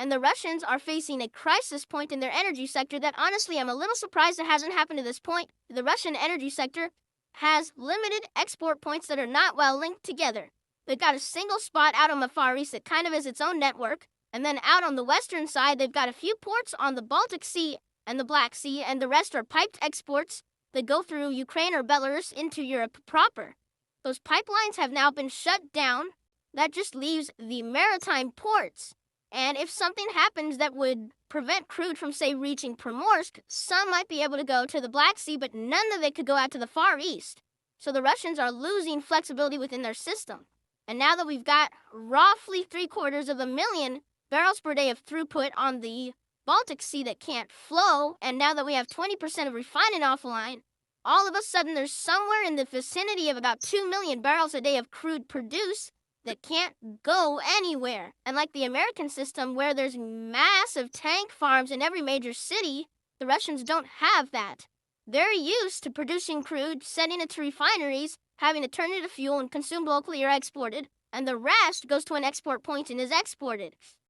And the Russians are facing a crisis point in their energy sector that honestly I'm a little surprised it hasn't happened to this point. The Russian energy sector has limited export points that are not well linked together. They've got a single spot out on the Far East that kind of is its own network, and then out on the western side they've got a few ports on the Baltic Sea and the Black Sea, and the rest are piped exports that go through Ukraine or Belarus into Europe proper. Those pipelines have now been shut down. That just leaves the maritime ports. And if something happens that would prevent crude from, say, reaching Primorsk, some might be able to go to the Black Sea, but none of it could go out to the Far East. So the Russians are losing flexibility within their system. And now that we've got roughly 750,000 barrels per day of throughput on the Baltic Sea that can't flow, and now that we have 20% of refining offline, all of a sudden there's somewhere in the vicinity of about 2 million barrels a day of crude produced that can't go anywhere. And like the American system where there's massive tank farms in every major city, the Russians don't have that. They're used to producing crude, sending it to refineries, having to turn it into fuel and consumed locally or exported, and the rest goes to an export point and is exported.